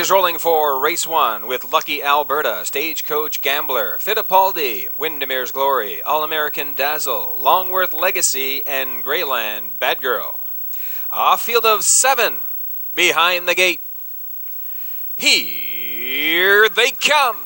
is rolling for race 1 with Lucky Alberta, Stagecoach Gambler, Fittipaldi, Windermere's Glory, All-American Dazzle, Longworth Legacy, and Greyland Bad Girl. A field of 7 behind the gate. Here they come.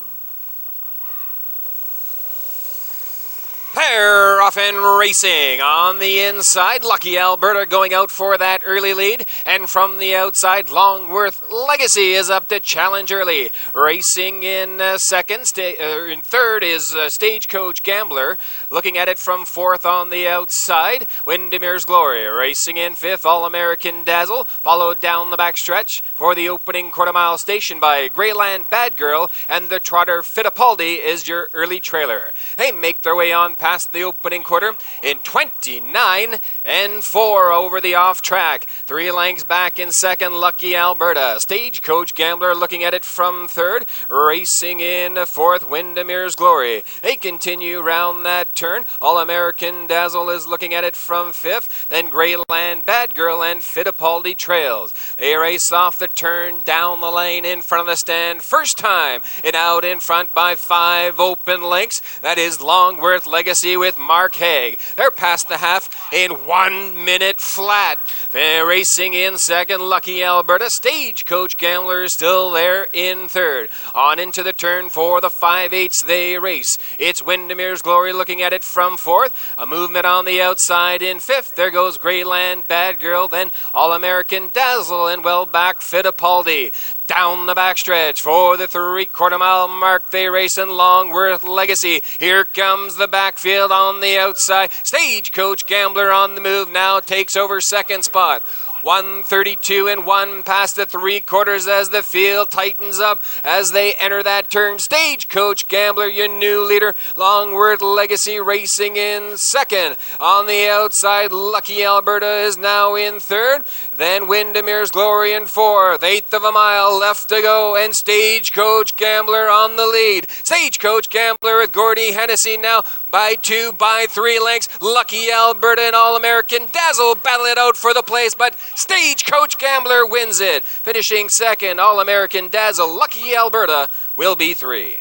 They're off and racing on the inside. Lucky Alberta going out for that early lead. And from the outside, Longworth Legacy is up to challenge early. Racing in second. In third is Stagecoach Gambler. Looking at it from fourth on the outside. Windermere's Glory. Racing in fifth, All-American Dazzle. Followed down the backstretch for the opening quarter-mile station by Greyland Bad Girl. And the trotter Fittipaldi is your early trailer. They make their way on past the opening quarter in 29 and 4 over the off track. 3 lengths back in second, Lucky Alberta. Stagecoach Gambler looking at it from third. Racing in fourth, Windermere's Glory. They continue round that turn. All-American Dazzle is looking at it from fifth. Then Greyland Bad Girl and Fittipaldi trails. They race off the turn down the lane in front of the stand. First time and out in front by 5 open lengths. That is Longworth Legacy with Mark Haig. They're past the half in 1 minute flat. They're racing in second, Lucky Alberta. Stagecoach Gambler is still there in third. On into the turn for the 5/8 they race. It's Windermere's Glory looking at it from fourth. A movement on the outside in fifth. There goes Greyland Bad Girl. Then All-American Dazzle and well back Fittipaldi. Down the backstretch for the 3/4 mile mark, they race in Longworth Legacy. Here comes the backfield on the outside. Stagecoach Gambler on the move now takes over second spot. 1:32 and 1 past the 3/4 as the field tightens up as they enter that turn. Stagecoach Gambler, your new leader. Longworth Legacy racing in second. On the outside, Lucky Alberta is now in third. Then Windermere's Glory in fourth. 1/8 of a mile left to go, and Stagecoach Gambler on the lead. Stagecoach Gambler with Gordy Hennessy now by 2, by 3 lengths. Lucky Alberta and All-American Dazzle battle it out for the place, but Stagecoach Gambler wins it. Finishing second, All-American Dazzle. Lucky Alberta will be 3.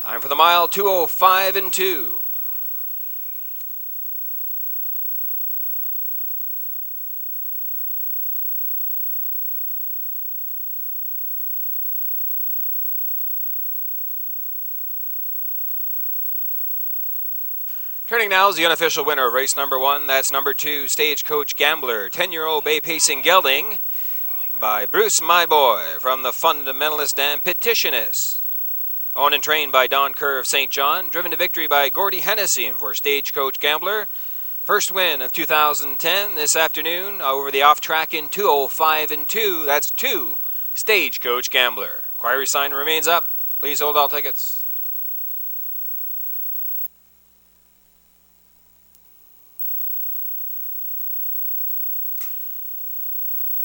Time for the mile, 2:05 and 2. Turning now is the unofficial winner of race number 1. That's number 2, Stagecoach Gambler. 10-year-old bay pacing gelding by Bruce Myboy from the Fundamentalist and Petitionist. Owned and trained by Don Kerr of St. John. Driven to victory by Gordy Hennessy for Stagecoach Gambler. First win of 2010 this afternoon over the off-track in 2:05 and 2. That's 2, Stagecoach Gambler. Inquiry sign remains up. Please hold all tickets.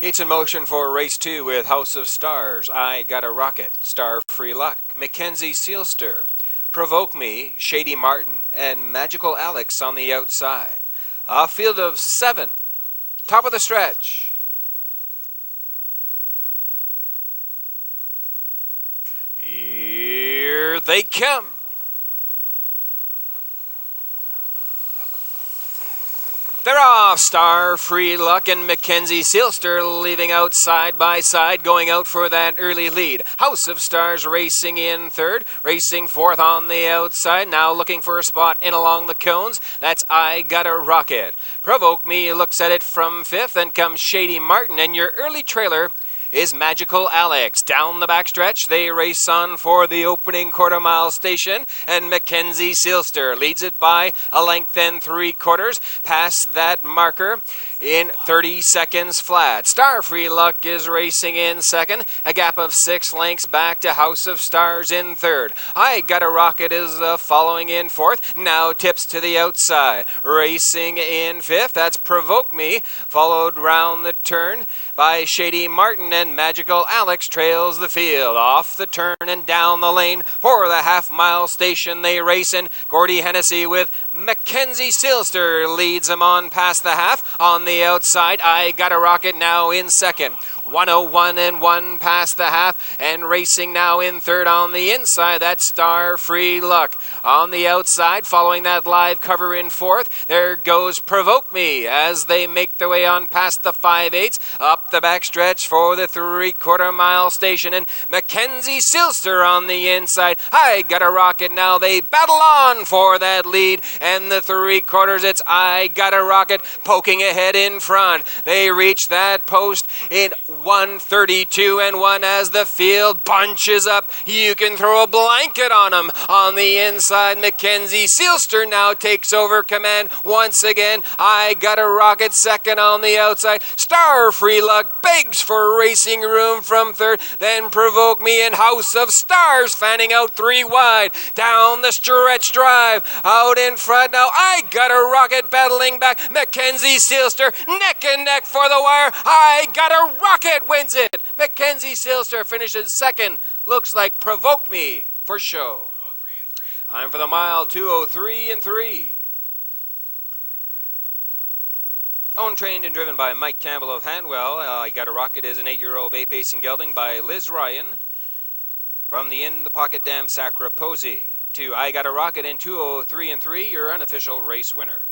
Gates in motion for race 2 with House of Stars, I Got a Rocket, Star Free Luck, Mackenzie Sealster, Provoke Me, Shady Martin, and Magical Alex on the outside. A field of 7, top of the stretch. Here they come. They're off. Star Free Luck and Mackenzie Sealster leaving out side by side, going out for that early lead. House of Stars racing in third, racing fourth on the outside, now looking for a spot in along the cones. That's I Got a Rocket. Provoke Me looks at it from fifth, then comes Shady Martin, and your early trailer is Magical Alex. Down the backstretch, they race on for the opening quarter-mile station, and Mackenzie Sealster leads it by a length and 3/4 past that marker in 30 seconds flat. Star Free Luck is racing in second, a gap of 6 lengths back to House of Stars in third. I Got a Rocket is following in fourth, now tips to the outside. Racing in fifth, that's Provoke Me, followed round the turn by Shady Martin, and Magical Alex trails the field. Off the turn and down the lane for the half-mile station they race in. Gordy Hennessy with Mackenzie Sealster leads them on past the half. On the outside, I Got a Rocket now in second. 101 and 1 past the half, and racing now in third on the inside. That's Star Free Luck. On the outside, following that live cover in fourth, there goes Provoke Me as they make their way on past the 5/8, up the backstretch for the 3/4 mile station, and Mackenzie Silster on the inside. I Got a Rocket now. They battle on for that lead, and the 3/4, it's I Got a Rocket poking ahead in front. They reach that post in 1:32 and 1 as the field bunches up. You can throw a blanket on them. On the inside, Mackenzie Silster now takes over command once again. I Got a Rocket second on the outside. Star Free Luck begs for racing room from third. Then Provoke Me and House of Stars fanning out 3 wide. Down the stretch drive, out in front now. I Got a Rocket battling back. Mackenzie Silster neck and neck for the wire. I Got a Rocket wins it. Mackenzie Silster finishes second. Looks like Provoke Me for show. Time for the mile, 2:03 and 3. Owned, trained, and driven by Mike Campbell of Handwell. I Got a Rocket is an 8-year-old bay pacing gelding by Liz Ryan. From the In the Pocket Dam Sacra Posey to I Got a Rocket in 2:03 and 3, your unofficial race winner.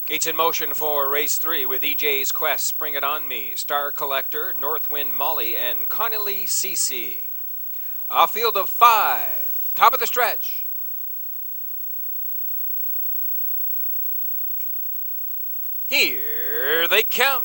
Gates in motion for race 3 with EJ's Quest, Spring It On Me, Star Collector, Northwind Molly, and Connolly CC. A field of 5, top of the stretch. Here they come.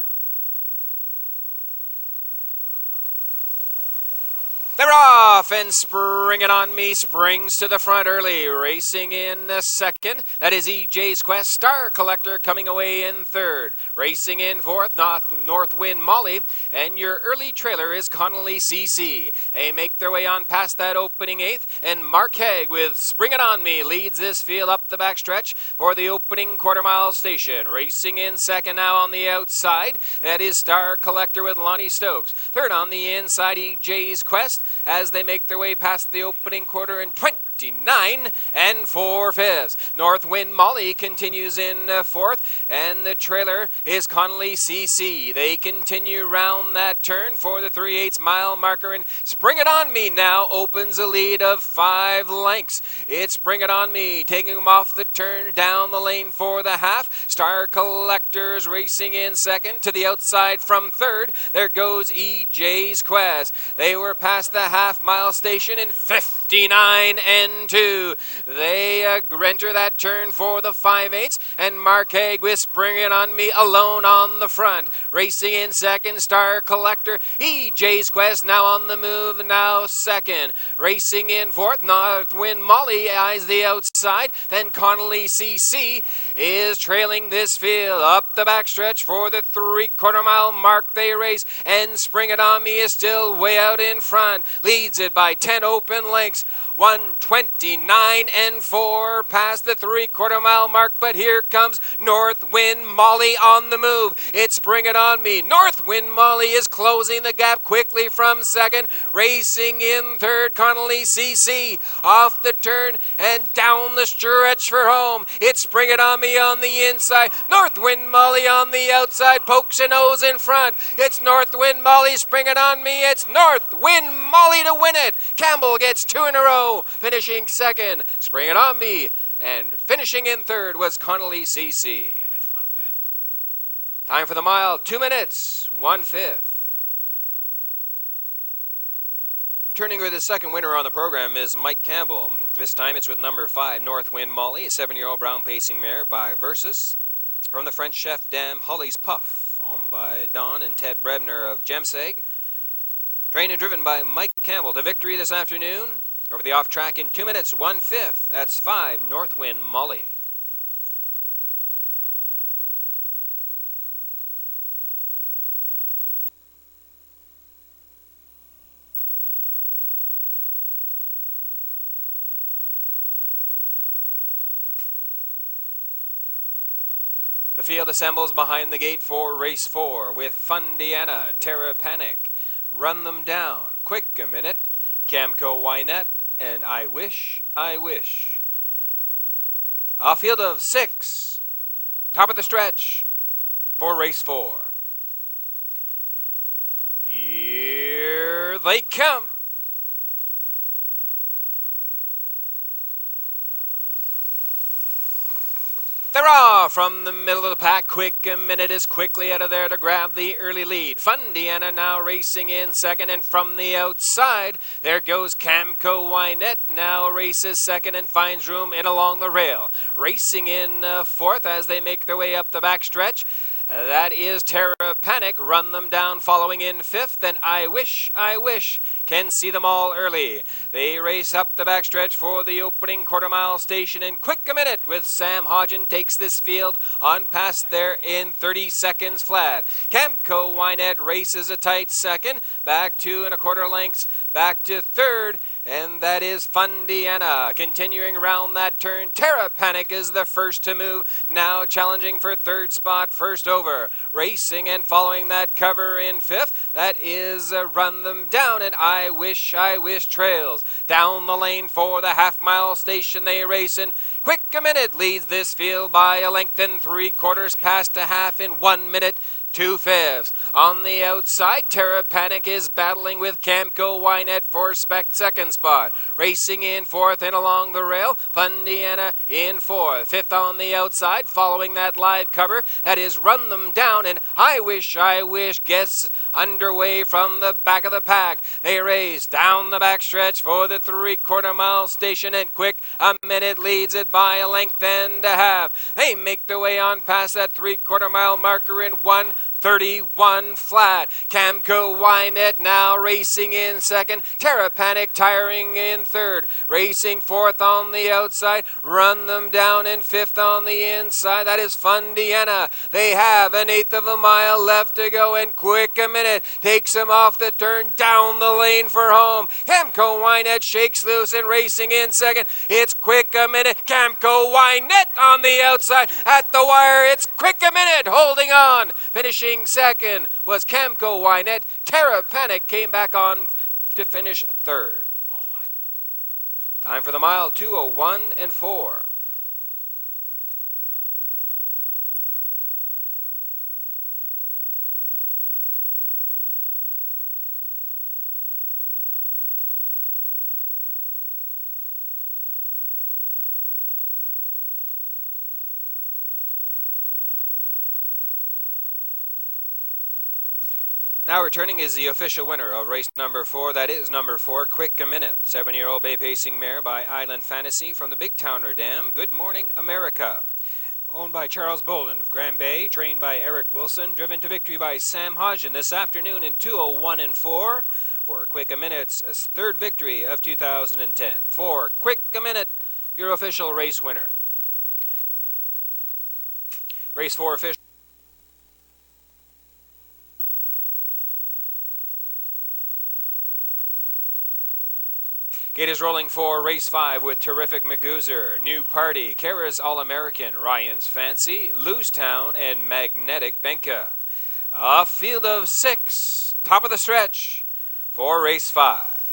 They're off, and Spring It On Me springs to the front early. Racing in second, that is EJ's Quest. Star Collector coming away in third. Racing in fourth, Northwind Molly. And your early trailer is Connolly CC. They make their way on past that opening 8th. And Mark Haig with Spring It On Me leads this field up the backstretch for the opening quarter-mile station. Racing in second now on the outside, that is Star Collector with Lonnie Stokes. Third on the inside, EJ's Quest, as they make their way past the opening quarter in 29 and 4/5. Northwind Molly continues in fourth, and the trailer is Connolly CC. They continue round that turn for the 3/8 mile marker, and Spring It On Me now opens a lead of 5 lengths. It's Spring It On Me taking them off the turn down the lane for the half. Star Collectors racing in second. To the outside from third, there goes EJ's Quest. They were past the half-mile station in 59 and 2. They enter that turn for the 5/8, and Mark Haig with Spring It On Me alone on the front. Racing in second, Star Collector. EJ's Quest now on the move, now second. Racing in fourth, Northwind Molly eyes the outside. Then Connolly CC is trailing this field up the backstretch for the 3/4 mile mark. They race, and Spring It On Me is still way out in front. Leads it by 10 open lengths. 129 and 4 past the 3/4 mile mark, but here comes Northwind Molly on the move. It's Spring It On Me. Northwind Molly is closing the gap quickly from second. Racing in third, Connolly CC off the turn and down the stretch for home. It's Spring It On Me on the inside. Northwind Molly on the outside, pokes a nose in front. It's Northwind Molly, Spring It On Me. It's Northwind Molly to win it. Campbell gets 2 in a row. Finishing second, Spring It On Me, and finishing in third was Connolly CC. Time for the mile, 2 minutes, 1/5. Turning with the second winner on the program is Mike Campbell. This time it's with number 5, Northwind Molly, a 7-year-old brown pacing mare by Versus. From the French Chef Dam, Holly's Puff, owned by Don and Ted Brebner of Gemseg. Trained and driven by Mike Campbell to victory this afternoon. Over the off track in 2 minutes, 1/5. That's 5, Northwind Molly. field assembles behind the gate for race 4 with Fundiana, Terra Panic, Run Them Down, Quick a Minute, Camco Wynette, and I Wish, I Wish. A field of 6, top of the stretch for race 4. Here they come. They're off from the middle of the pack. Quick a Minute is quickly out of there to grab the early lead. Fundiana now racing in second, and from the outside, there goes Camco Wynette. Now races second and finds room in along the rail. Racing in fourth as they make their way up the backstretch. That is Terra Panic, Run Them Down following in fifth, and I Wish, I Wish can see them all early. They race up the backstretch for the opening quarter-mile station in Quick a Minute with Sam Hodgen takes this field on past there in 30 seconds flat. Camco Wynette races a tight second, back 2 1/4 lengths, back to third, and that is Fundiana. Continuing around that turn, Terra Panic is the first to move, now challenging for third spot, first over. Racing and following that cover in fifth, that is Run Them Down, and I Wish, I Wish trails. Down the lane for the half-mile station they race in. Quick a Minute leads this field by a length and 3/4 past a half in 1 minute. 2/5. On the outside, Terra Panic is battling with Camco Wynette for second spot. Racing in fourth and along the rail, Fundiana in fourth. Fifth on the outside, following that live cover, that is Run Them Down, and I Wish, I Wish gets underway from the back of the pack. They race down the backstretch for the 3/4 mile station, and Quick a Minute leads it by a length and a half. They make their way on past that 3/4 mile marker in 1:31 flat. Camco Wynette now racing in second. Terra Panic tiring in third. Racing fourth on the outside. Run Them Down in fifth on the inside. That is Fundiana. They have an 1/8 of a mile left to go, and Quick a Minute takes them off the turn down the lane for home. Camco Wynette shakes loose and racing in second. It's Quick a Minute. Camco Wynette on the outside. At the wire, it's Quick a Minute holding on. Finishing second was Camco Wynette. Terra Panic came back on to finish third. Time for the mile, 2:01 and 4. Now returning is the official winner of race number 4. That is number 4, Quick a Minute. 7-year-old bay pacing mare by Island Fantasy from the Big Towner Dam. Good Morning America. Owned by Charles Bolden of Grand Bay. Trained by Eric Wilson. Driven to victory by Sam Hodgen this afternoon in 2:01 and 4. For Quick a Minute's third victory of 2010. For Quick a Minute, your official race winner. Race 4 official. Gate is rolling for race 5 with Terrific Magoozer, New Party, Kara's All-American, Ryan's Fancy, Loosetown, and Magnetic Benka. A field of 6, top of the stretch for race 5.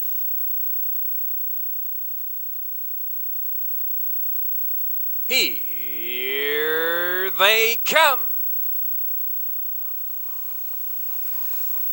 Here they come.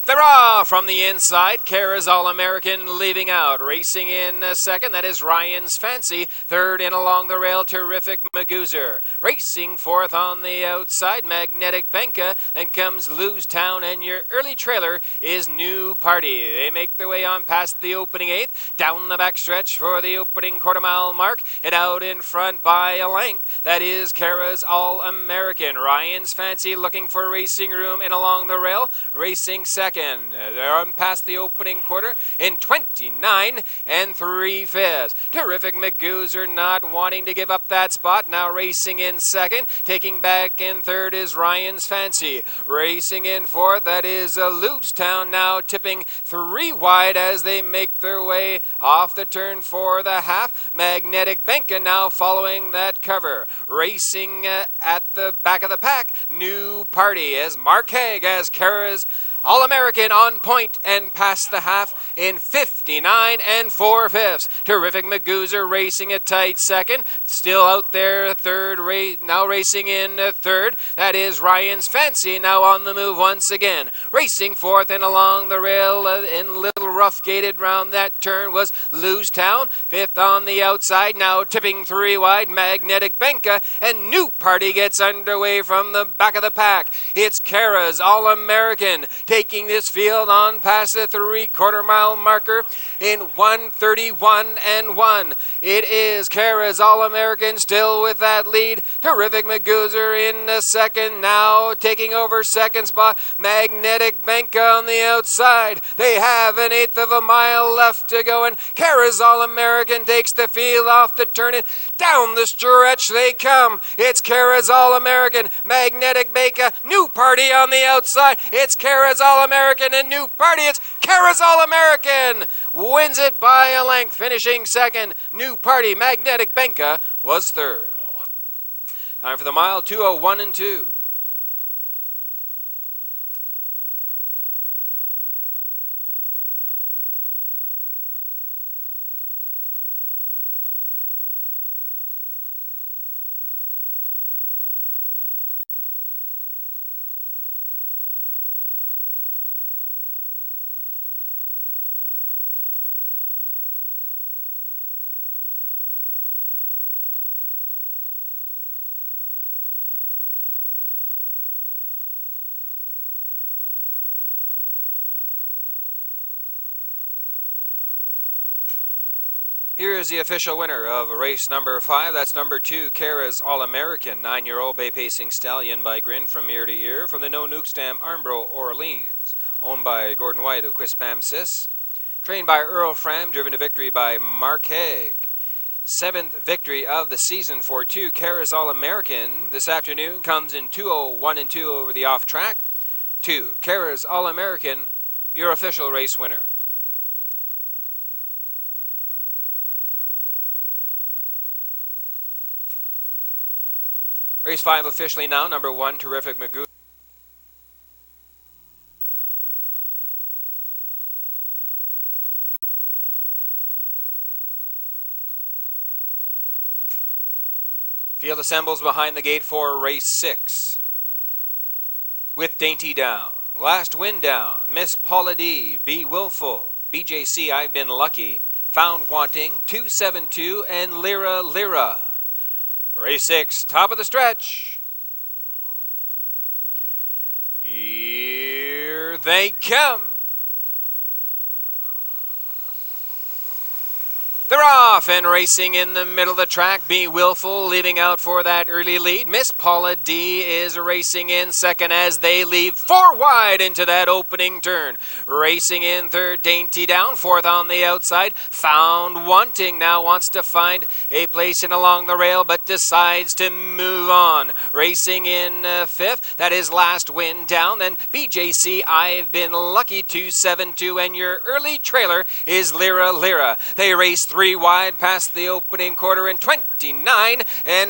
They're off from the inside. Kara's All-American leaving out. Racing in second, that is Ryan's Fancy. Third in along the rail, Terrific Magoozer. Racing fourth on the outside, Magnetic Benka. Then comes Loosetown, and your early trailer is New Party. They make their way on past the opening 8th, down the backstretch for the opening quarter-mile mark, and out in front by a length. That is Kara's All-American. Ryan's Fancy looking for racing room and along the rail. Racing second. again. They're on past the opening quarter in 29 3/5. Terrific Magoozer not wanting to give up that spot. Now racing in second. Taking back in third is Ryan's Fancy. Racing in fourth, that is Losetown, now tipping 3 wide as they make their way off the turn for the half. Magnetic Benka now following that cover. Racing at the back of the pack, New Party as Mark Haig as Kara's All-American on point and past the half in 59 4/5. Terrific Magoozer racing a tight second. Still out there third, now racing in third. That is Ryan's Fancy now on the move once again. Racing fourth and along the rail in little rough gated round that turn was Losetown. Fifth on the outside, now tipping 3 wide, Magnetic Benka, and New Party gets underway from the back of the pack. It's Kara's All-American taking this field on past the 3/4 mile marker in 1:31 1. It is Kara's All-American still with that lead. Terrific Magoozer in the second, now taking over second spot. Magnetic Benka on the outside. They have 1/8 of a mile left to go, and Kara's All-American takes the field off the turn, and down the stretch they come. It's Kara's All-American, Magnetic Benka, New Party on the outside. It's Kara's All-American and New Party. It's Kara's All-American wins it by a length, finishing second. New Party, Magnetic Benka was third. Time for the mile, 2:01 2. Here is the official winner of race number 5. That's number 2, Kara's All-American, 9-year-old bay pacing stallion by Grin from ear to ear from the No Nuke Stam Armbro Orleans. Owned by Gordon White of Quispam Sis. Trained by Earl Fram, driven to victory by Mark Haig. 7th victory of the season for 2, Kara's All-American. This afternoon comes in 2:01 2 over the off track. 2, Kara's All-American, your official race winner. Race 5 officially now. Number 1, Terrific Magoo. Field assembles behind the gate for race 6. With Dainty Down, Last Wind Down, Miss Paula D, Be Willful, BJC I've Been Lucky, Found Wanting, 272, and Lyra Lyra. Race 6, top of the stretch. Here they come. They're off and racing in the middle of the track. Be Willful leaving out for that early lead. Miss Paula D is racing in second as they leave 4 wide into that opening turn. Racing in third, Dainty Down. Fourth on the outside, Found Wanting now wants to find a place in along the rail but decides to move on. Racing in fifth, that is Last Wind Down. Then BJC I've Been Lucky, 272, and your early trailer is Lyra Lyra. They race 3 wide past the opening quarter in 29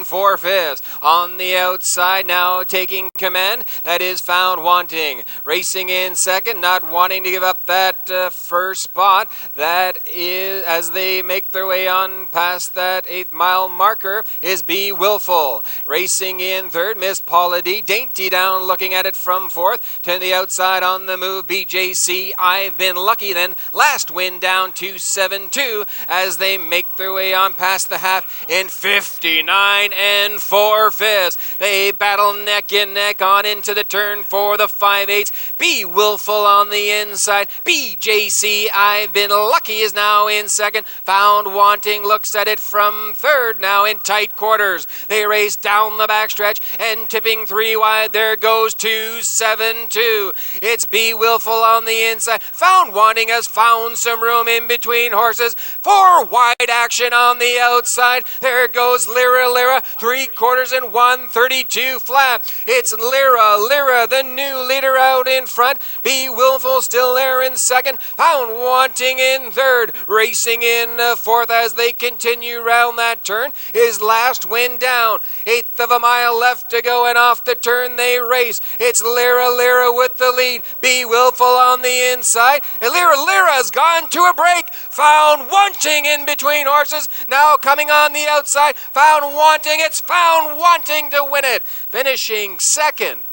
4/5. On the outside now taking command, that is Found Wanting. Racing in second, not wanting to give up that first spot. That is, as they make their way on past that 8th mile marker, is Be Willful. Racing in third, Miss Paula D. Dainty Down looking at it from fourth. To the outside on the move, BJC I've Been Lucky. Then Last Wind Down, 272, as they they make their way on past the half in 59 4/5. They battle neck and neck on into the turn for the 5/8. Be Willful on the inside. BJC, I've Been Lucky is now in second. Found Wanting looks at it from third, now in tight quarters. They race down the backstretch and tipping 3 wide. There goes 2-7-2. It's Be Willful on the inside. Found Wanting has found some room in between horses. 4 wide action on the outside. There goes Lyra, 3/4 and 132 flat. It's Lyra, the new leader out in front. Be Willful still there in second. Found Wanting in third. Racing in fourth as they continue round that turn is Last Wind Down. 1/8 of a mile left to go, and off the turn they race. It's Lyra with the lead. Be Willful on the inside. And Lyra's gone to a break. Found Wanting in between horses. Now coming on the outside. Found Wanting. It's Found Wanting to win it. Finishing second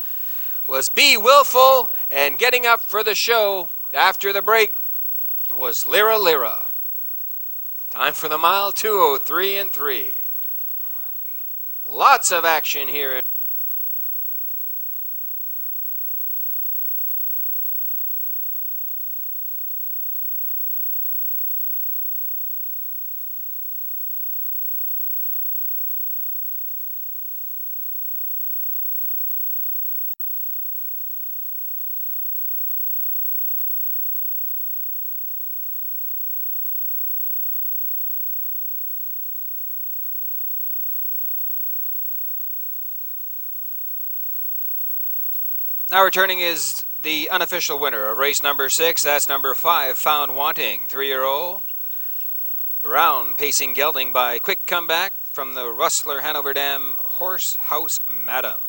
was Be Willful, and getting up for the show after the break was Lyra. Time for the mile, 2:03 3. Lots of action here. Now returning is the unofficial winner of race number 6. That's number 5, Found Wanting. 3-year-old Brown pacing gelding by quick comeback from the Rustler Hanover Dam Horse House Madam.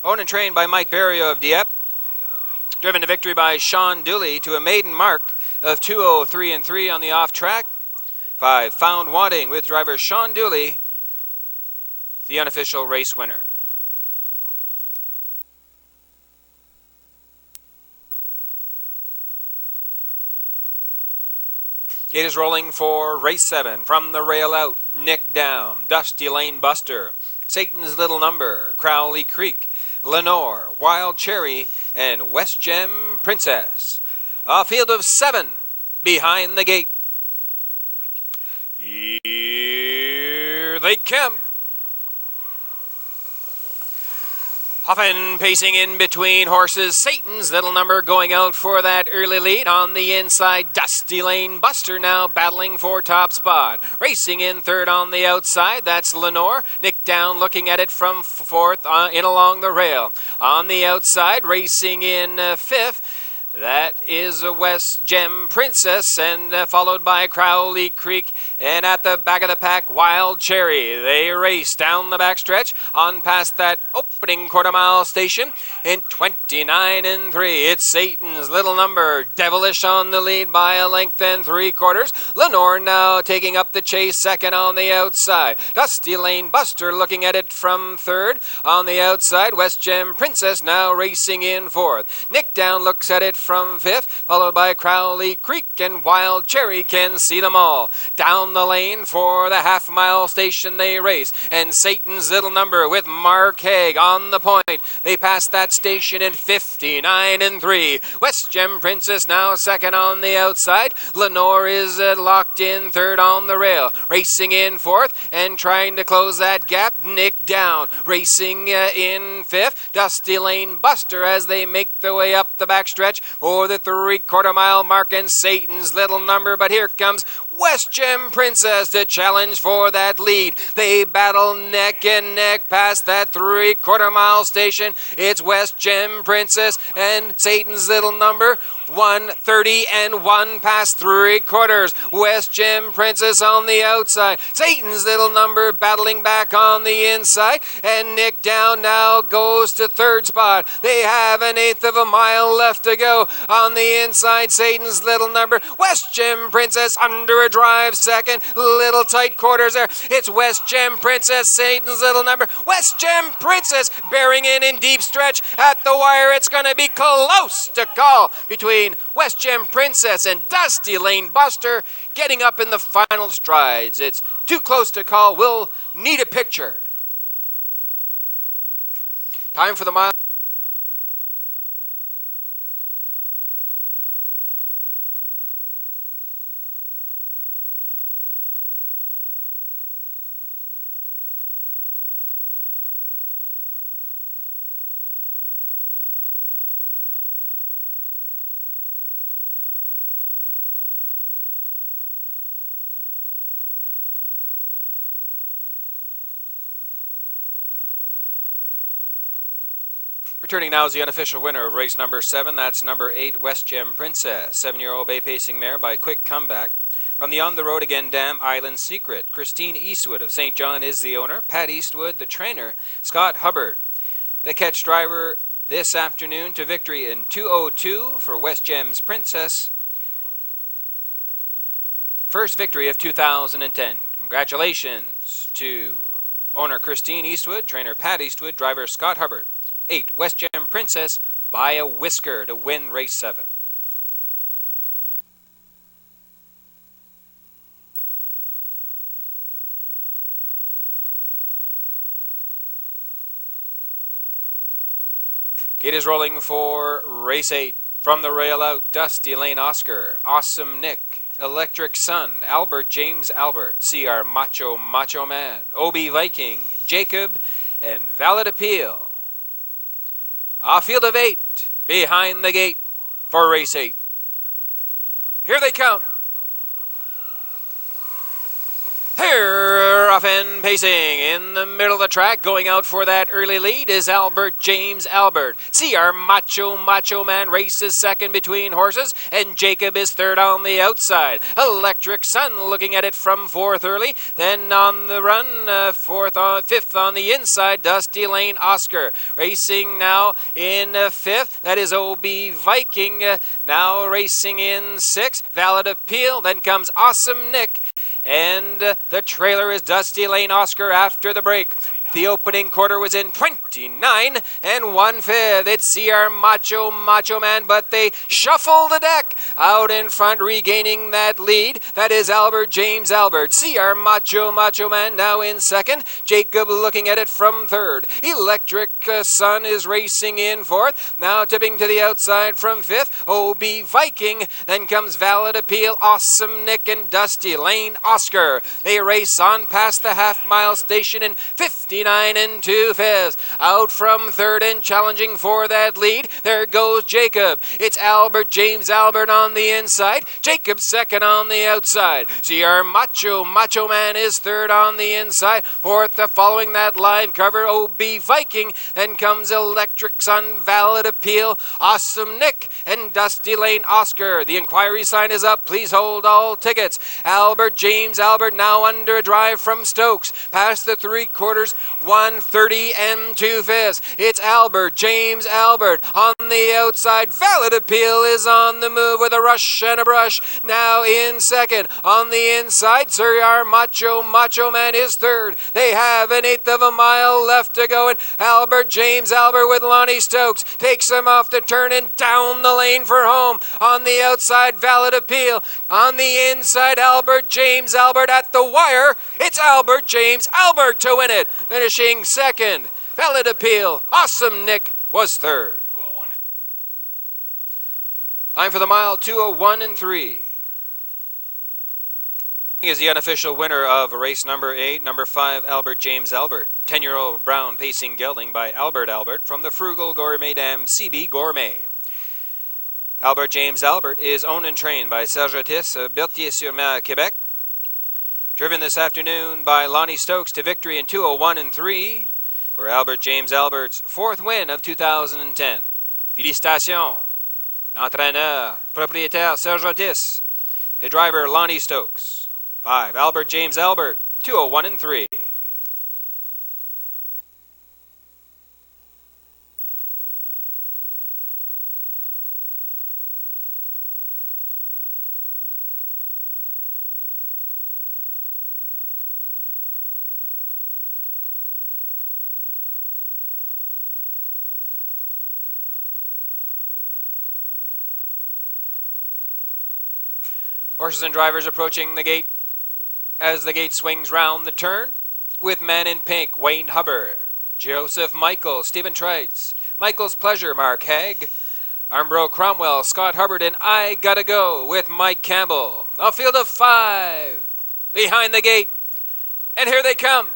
Owned and trained by Mike Barrio of Dieppe. Driven to victory by Sean Dooley to a maiden mark of 2:03 3 on the off track. 5, Found Wanting with driver Sean Dooley, the unofficial race winner. Gate is rolling for race 7. From the rail out, Nick Down, Dusty Lane Buster, Satan's Little Number, Crowley Creek, Lenore, Wild Cherry, and West Gem Princess. A field of 7 behind the gate. Here they come. Huffin pacing in between horses. Satan's Little Number going out for that early lead. On the inside, Dusty Lane Buster now battling for top spot. Racing in third on the outside, that's Lenore. Nick Down looking at it from fourth in along the rail. On the outside, racing in fifth, that is a West Gem Princess, and followed by Crowley Creek. And at the back of the pack, Wild Cherry. They race down the backstretch on past that opening quarter-mile station in 29 3. It's Satan's Little Number, Devilish on the lead by a length and 3/4. Lenore now taking up the chase second on the outside. Dusty Lane Buster looking at it from third. On the outside, West Gem Princess now racing in fourth. Nick Down looks at it from fifth, followed by Crowley Creek, and Wild Cherry can see them all. Down the lane for the half-mile station they race, and Satan's Little Number with Mark Haig on the point. They pass that station in 59 3. West Gem Princess now second on the outside. Lenore is locked in third on the rail. Racing in fourth and trying to close that gap, Nick Down. Racing in fifth, Dusty Lane Buster as they make their way up the backstretch for the 3/4 mile mark, and Satan's Little Number. But here comes West Gem Princess to challenge for that lead. They battle neck and neck past that 3/4 mile station. It's West Gem Princess and Satan's Little Number. 1:30 and 1 past 3/4. West Gem Princess on the outside. Satan's Little Number battling back on the inside. And Nick Down now goes to third spot. They have an 1/8 of a mile left to go. On the inside, Satan's Little Number. West Gem Princess under under a drive second. Little tight quarters there. It's West Gem Princess, Satan's little number. West Gem Princess bearing in deep stretch. At the wire, it's going to be close to call between West Gem Princess and Dusty Lane Buster getting up in the final strides. It's too close to call. We'll need a picture. Time for the mile. Returning now is the unofficial winner of race number 7. That's number 8, West Gem Princess. 7-year-old bay pacing mare by quick comeback. From the On the Road Again Dam Island Secret, Christine Eastwood of St. John is the owner. Pat Eastwood, the trainer. Scott Hubbard, the catch driver this afternoon to victory in 2:02 for West Gem's Princess. First victory of 2010. Congratulations to owner Christine Eastwood, trainer Pat Eastwood, driver Scott Hubbard. 8, West Gem Princess by a whisker to win race 7. Gate is rolling for race 8. From the rail out, Dusty Lane Oscar, Awesome Nick, Electric Sun, Albert James Albert, CR Macho Man, OB Viking, Jacob, and Valid Appeal. A field of 8 behind the gate for race 8. Here they come. Here, off and pacing in the middle of the track, going out for that early lead is Albert James Albert. CR Macho Man races second between horses, and Jacob is third on the outside. Electric Sun looking at it from fourth early, then on the run, fifth on the inside, Dusty Lane Oscar. Racing now in fifth, that is OB Viking. Now racing in sixth, Valid Appeal, then comes Awesome Nick. And the trailer is Dusty Lane Oscar after the break. The opening quarter was in 29 and 1/5. It's CR Macho Man, but they shuffle the deck out in front, regaining that lead. That is Albert James Albert. CR Macho Man now in second. Jacob looking at it from third. Electric Sun is racing in fourth. Now tipping to the outside from fifth. OB Viking. Then comes Valid Appeal, Awesome Nick, and Dusty Lane Oscar. They race on past the half-mile station in 59 and 2/5. Out from third and challenging for that lead, there goes Jacob. It's Albert James Albert on the inside. Jacob second on the outside. CR Macho Man is third on the inside. Fourth, following that live cover, OB Viking. Then comes Electric Sun, Valid Appeal, Awesome Nick, and Dusty Lane Oscar. The inquiry sign is up. Please hold all tickets. Albert James Albert now under a drive from Stokes. Past the 3/4, 1:30 and 2/5. It's Albert James Albert on the outside. Valid Appeal is on the move with a rush and a brush. Now in second. On the inside, CR Macho Man is third. They have an 1/8 of a mile left to go, and Albert James Albert with Lonnie Stokes takes him off the turn and down the lane for home. On the outside, Valid Appeal. On the inside, Albert James Albert at the wire. It's Albert James Albert to win it. Finishing second. Valid Appeal. Awesome Nick was third. Time for the mile, 2:01 and 3. Is the unofficial winner of race number 8, number 5, Albert James Albert. 10-year-old brown pacing gelding by Albert Albert from the frugal gourmet dam CB Gourmet. Albert James Albert is owned and trained by Serge Otis of Berthier-sur-Mer, Quebec. Driven this afternoon by Lonnie Stokes to victory in 2:01 and 3 for Albert James Albert's 4th win of 2010. Félicitations. Entraîneur, propriétaire Serge Otis. The driver Lonnie Stokes. 5, Albert James Albert, 2:01 and 3. Horses and drivers approaching the gate as the gate swings round the turn with Man in Pink, Wayne Hubbard, Joseph Michael, Stephen Trites, Michael's Pleasure, Mark Haig, Armbro Cromwell, Scott Hubbard, and I Gotta Go with Mike Campbell. A field of 5 behind the gate, and here they come.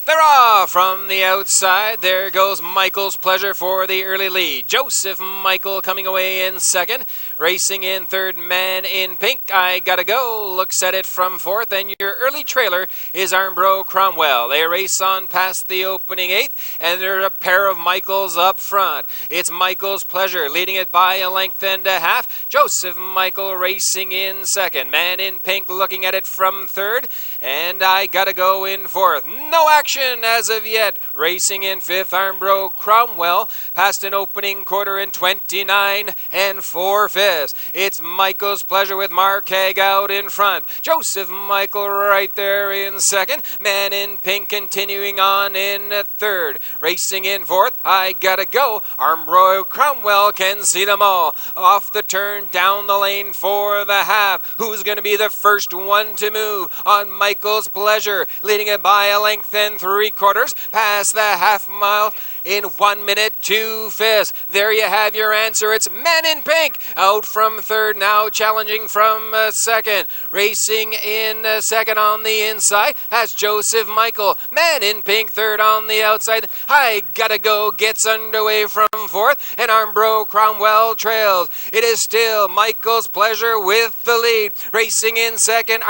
They're off from the outside. There goes Michael's Pleasure for the early lead. Joseph Michael coming away in second. Racing in third, Man in Pink, I Gotta Go. Looks at it from fourth, and your early trailer is Armbro Cromwell. They race on past the opening 8th, and there are a pair of Michaels up front. It's Michael's Pleasure leading it by a length and a half. Joseph Michael racing in second. Man in Pink looking at it from third, and I Gotta Go in fourth. No action as of yet. Racing in fifth, Armbro Cromwell past an opening quarter in 29 and 4/5. It's Michael's Pleasure with Mark Haig out in front. Joseph Michael right there in second. Man in Pink continuing on in third. Racing in fourth, I Gotta Go. Armbro Cromwell can see them all. Off the turn, down the lane for the half. Who's going to be the first one to move on Michael's Pleasure? Leading it by a length and 3/4 past the half mile in 1 minute 2/5. There you have your answer. It's Man in Pink out from third, now challenging from second. Racing in second on the inside, that's Joseph Michael. Man in Pink third on the outside. I Gotta Go gets underway from fourth, and Armbro Cromwell trails. It is still Michael's Pleasure with the lead. Racing in second,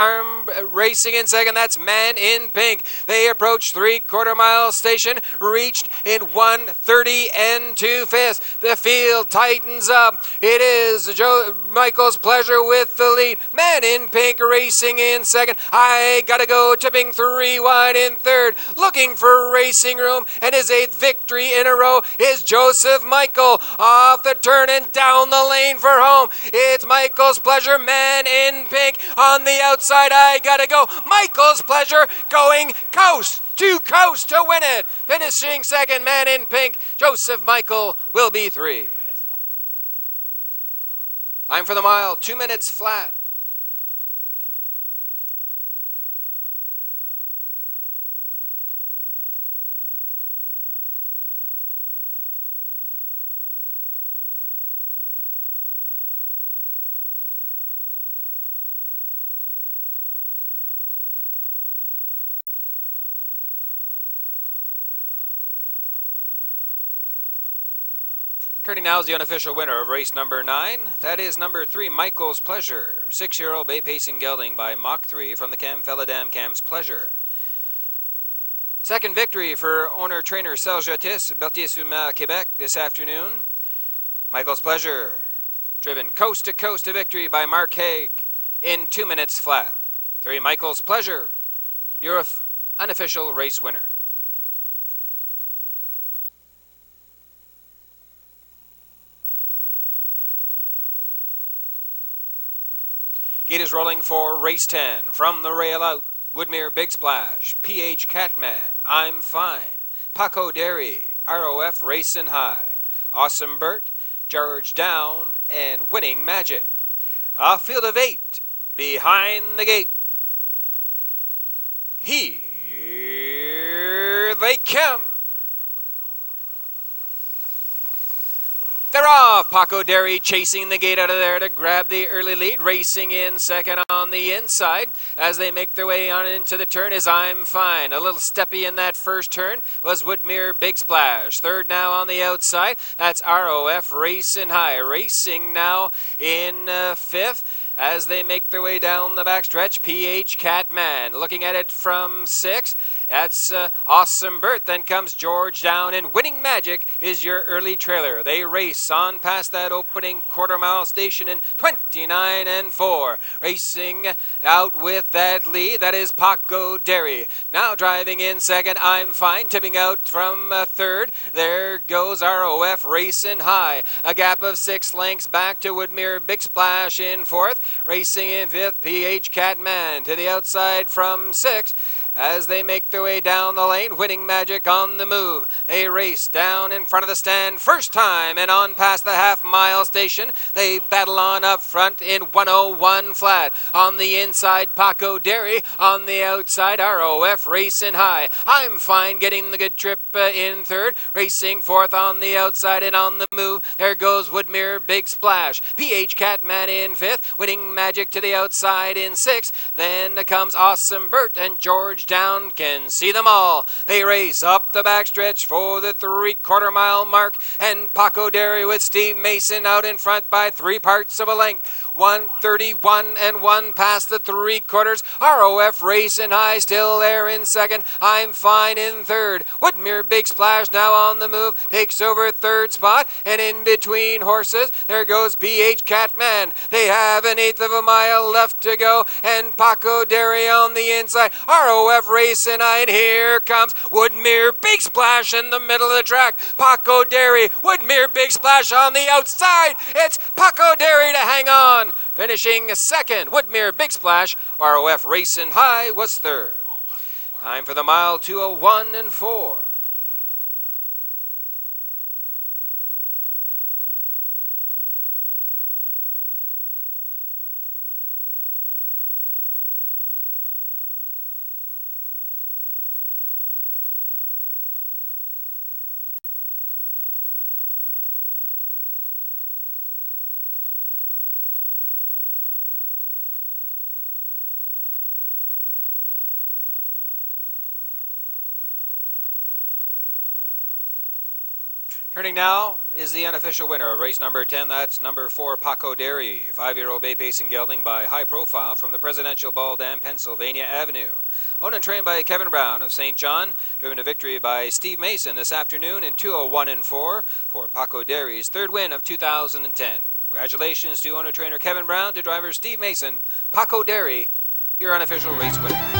that's Man in Pink. They approach 3/4 mile station, reached in 1:30 and 2/5. The field tightens up. It is Michael's Pleasure with the lead. Man in Pink racing in second. I Gotta Go tipping 3 wide in third. Looking for racing room, and his 8th victory in a row is Joseph Michael. Off the turn and down the lane for home. It's Michael's Pleasure, Man in Pink on the outside. I Gotta Go. Michael's Pleasure going coast to win it. Finishing second, Man in Pink. Joseph Michael will be 3. Time for the mile, 2 minutes flat. Turning now is the unofficial winner of race number 9. That is number 3, Michael's Pleasure. 6-year-old Bay Pacing Gelding by Mach 3 from the Cam Cam's Pleasure. Second victory for owner-trainer Serge Otis, Berthier-sur-Mer, Quebec this afternoon. Michael's Pleasure, driven coast to coast to victory by Mark Haig in 2 minutes flat. 3, Michael's Pleasure, your unofficial race winner. Gate is rolling for race 10. From the rail out, Woodmere Big Splash, PH Catman, I'm Fine, Paco Dairy, ROF Racing High, Awesome Bert, George Down, and Winning Magic. A field of 8 behind the gate. Here they come. They're off. Paco Dairy chasing the gate out of there to grab the early lead. Racing in second on the inside as they make their way on into the turn is I'm Fine. A little steppy in that first turn was Woodmere Big Splash. Third now on the outside, that's ROF Racing High. Racing now in fifth as they make their way down the backstretch. PH Catman looking at it from 6. That's Awesome Bert. Then comes George Down, and Winning Magic is your early trailer. They race on past that opening quarter-mile station in 29 and 4. Racing out with that lead, that is Paco Dairy. Now driving in second, I'm Fine. Tipping out from third, there goes ROF Racing High. A gap of 6 lengths back to Woodmere Big Splash in fourth. Racing in fifth, PH Catman. To the outside from 6. as they make their way down the lane. Winning Magic on the move. They race down in front of the stand first time and on past the half-mile station. They battle on up front in 101 flat. On the inside, Paco Derry. On the outside, ROF racing high. I'm Fine getting the good trip in third. Racing fourth on the outside and on the move. There goes Woodmere Big Splash. PH Catman in fifth. Winning Magic to the outside in sixth. Then comes Awesome Bert and George Down. Can see them all. They race up the backstretch for the 3/4 mile mark. And Paco Derry with Steve Mason out in front by 3/4 of a length. 1:31 and 1 past the 3/4. ROF racing high, still there in second. I'm Fine in third. Woodmere Big Splash now on the move, takes over third spot. And in between horses, there goes PH Catman. They have 1/8 of a mile left to go. And Paco Derry on the inside. ROF racing high, and here comes Woodmere Big Splash in the middle of the track. Paco Derry, Woodmere Big Splash on the outside. It's Paco Derry to hang on. Finishing second, Woodmere Big Splash. ROF racing high was third. Time for the mile 2:01 and 4. Turning now is the unofficial winner of race number 10. That's number 4, Paco Derry. 5-year-old bay pacing gelding by High Profile from the Presidential Ball Dam, Pennsylvania Avenue. Owned and trained by Kevin Brown of St. John. Driven to victory by Steve Mason this afternoon in 2:01 and 4 for Paco Derry's third win of 2010. Congratulations to owner-trainer Kevin Brown, to driver Steve Mason. Paco Derry, your unofficial race winner.